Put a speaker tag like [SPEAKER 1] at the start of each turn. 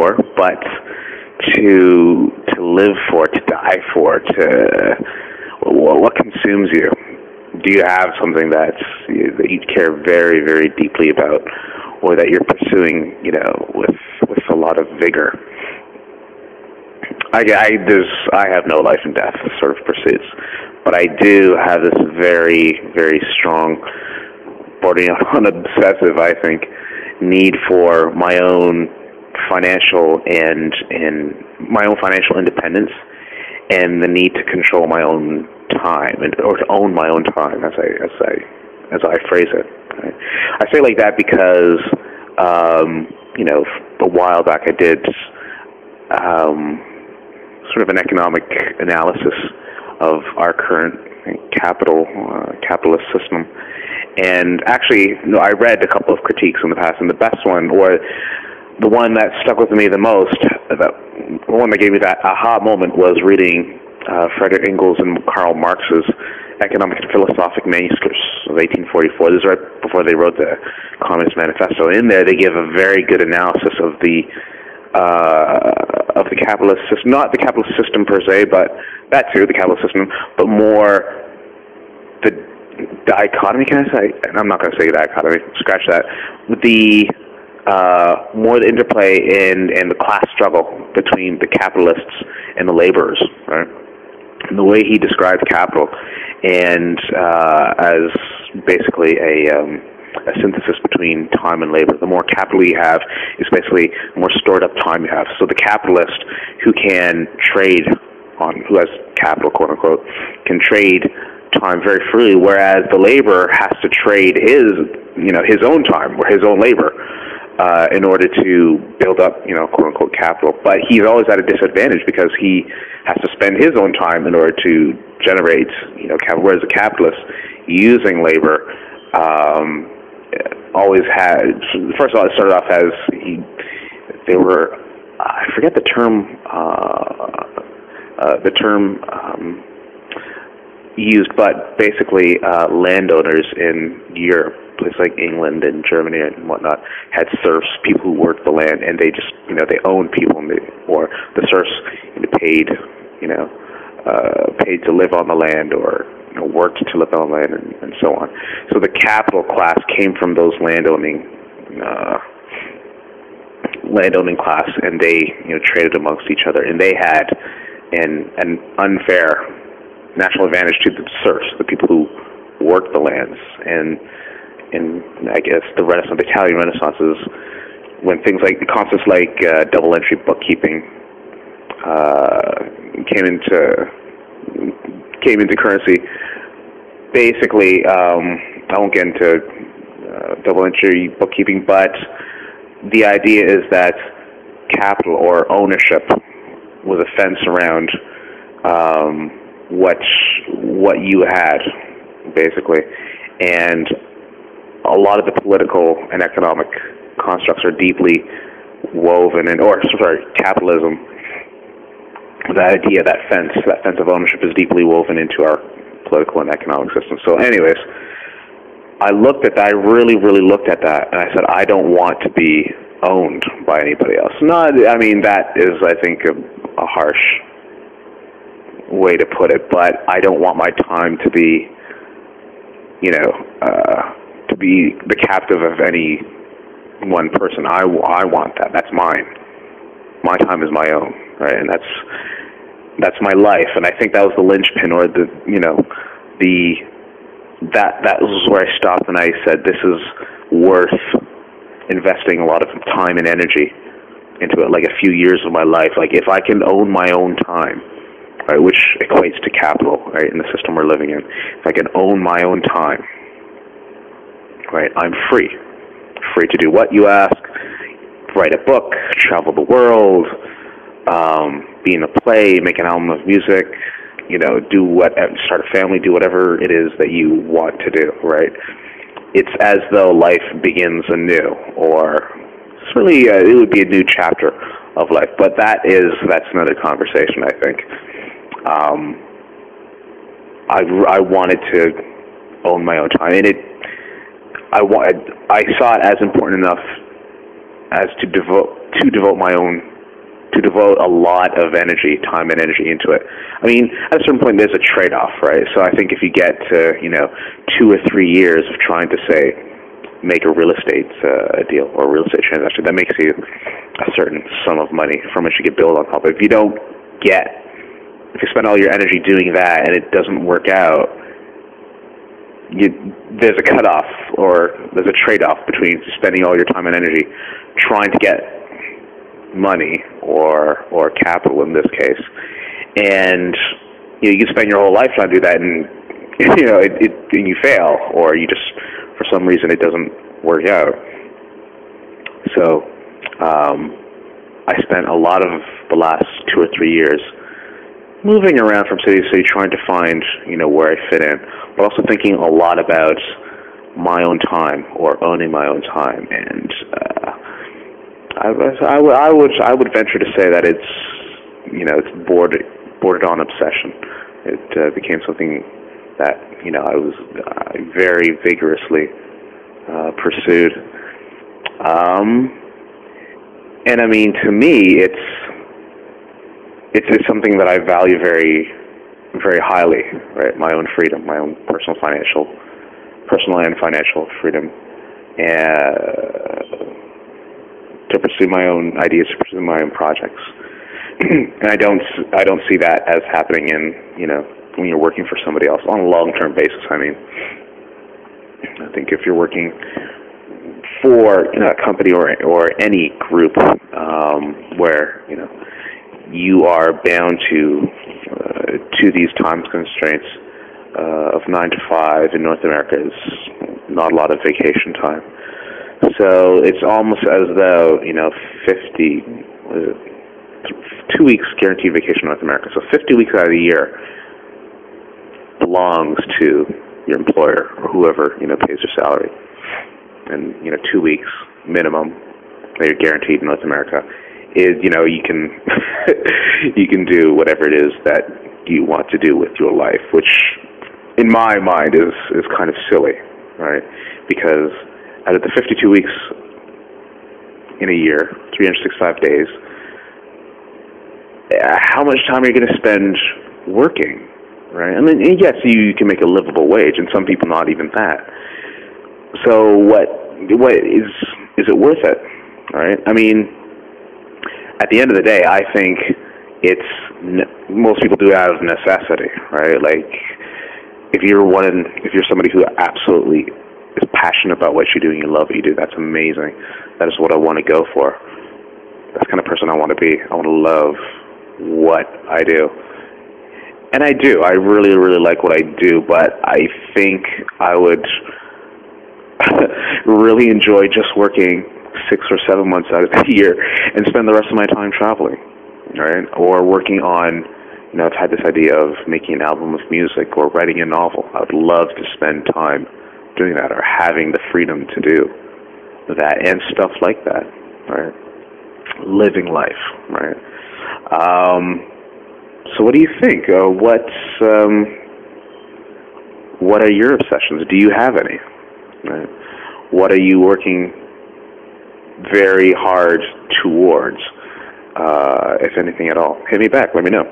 [SPEAKER 1] for, but to live for, to die for, to what consumes you? Do you have something that you care very, very deeply about, or that you're pursuing, with a lot of vigor? I have no life and death sort of pursuits, but I do have this very, very strong, bordering on obsessive, I think, need for my own financial and my own financial independence, and the need to control my own time, or to own my own time, as I phrase it. Right? I say it like that because a while back I did sort of an economic analysis of our current capitalist system. And actually, I read a couple of critiques in the past, and the best one, or the one that stuck with me the most, the one that gave me that aha moment, was reading Friedrich Engels and Karl Marx's economic and philosophic manuscripts of 1844. This is right before they wrote the Communist Manifesto. In there, they give a very good analysis of the capitalist system, not the capitalist system per se, but that too, the capitalist system, but more the dichotomy, can I say? I'm not going to say dichotomy, scratch that. More the interplay and the class struggle between the capitalists and the laborers, right? And the way he described capital and as basically a synthesis between time and labor. The more capital you have is basically the more stored up time you have. So the capitalist who can trade who has capital, quote unquote, can trade time very freely, whereas the laborer has to trade his own time or his own labor in order to build up, quote unquote, capital. But he's always at a disadvantage because he has to spend his own time in order to generate, capital. Whereas the capitalist, using labor, always had. First of all, it started off as they were. I forget the term. Used, but basically landowners in Europe, places like England and Germany and whatnot, had serfs, people who worked the land, and they just, they owned people, or the serfs paid, paid to live on the land, or worked to live on the land, and so on. So the capital class came from those landowning class, and they traded amongst each other, and they had an unfair national advantage to the serfs, the people who worked the lands. And I guess the Italian Renaissance is when things like concepts like double entry bookkeeping came into currency. Basically, I won't get into double entry bookkeeping, but the idea is that capital or ownership was a fence around what you had, basically. And a lot of the political and economic constructs are deeply woven in, capitalism, the idea, that fence of ownership is deeply woven into our political and economic system. So anyways, I really, really looked at that, and I said, I don't want to be owned by anybody else. That is, I think, a harsh way to put it, but I don't want my time to be, to be the captive of any one person. I want that. That's mine. My time is my own, right? And that's my life. And I think that was the linchpin, or that was where I stopped and I said, this is worth investing a lot of time and energy into it, like a few years of my life. Like, if I can own my own time, right, which equates to capital, right, in the system we're living in. If I can own my own time, right, I'm free to do what you ask, write a book, travel the world, be in a play, make an album of music, start a family, do whatever it is that you want to do, right? It's as though life begins anew, or it's really, it would be a new chapter of life. But that's another conversation, I think. I wanted to own my own time, and I saw it as important enough as to devote my own to devote a lot of energy, time and energy into it. I mean, at a certain point, there's a trade-off, right? So I think if you get to, 2 or 3 years of trying to, say, make a real estate deal or a real estate transaction, that makes you a certain sum of money from which you can build on top of. If you spend all your energy doing that and it doesn't work out, there's a cutoff, or there's a trade-off between spending all your time and energy trying to get money or capital in this case, and you can spend your whole life trying to do that, and and you fail, or you just, for some reason, it doesn't work out. So I spent a lot of the last 2 or 3 years moving around from city to city, trying to find where I fit in, but also thinking a lot about my own time, or owning my own time. And I would venture to say that it's bordered on obsession. It became something that I was very vigorously pursued. And I mean, to me, it's something that I value very, very highly, right? My own freedom, my own personal and financial freedom, to pursue my own ideas, to pursue my own projects. And I don't see that as happening when you're working for somebody else on a long-term basis. I mean, I think if you're working for a company or any group where you are bound to these time constraints of 9 to 5 in North America, is not a lot of vacation time. So it's almost as though 2 weeks guaranteed vacation in North America. So 50 weeks out of the year belongs to your employer or whoever pays your salary, and 2 weeks minimum that you're guaranteed in North America is you can you can do whatever it is that you want to do with your life, which in my mind is kind of silly, right? Because out of the 52 weeks in a year, 365 days, how much time are you going to spend working, right? I mean, yes, you can make a livable wage, and some people not even that. So what is it worth it, right? I mean, at the end of the day, I think most people do it out of necessity, right? Like, if you're somebody who absolutely is passionate about what you do and you love what you do, that's amazing. That is what I want to go for. That's the kind of person I want to be. I want to love what I do. And I do. I really, really like what I do, but I think I would really enjoy just working 6 or 7 months out of the year and spend the rest of my time traveling, right? Or working on, I've had this idea of making an album of music or writing a novel. I would love to spend time doing that, or having the freedom to do that and stuff like that, right? Living life, right? So what do you think? What are your obsessions? Do you have any? Right? What are you working very hard towards, if anything at all? Hit me back. Let me know.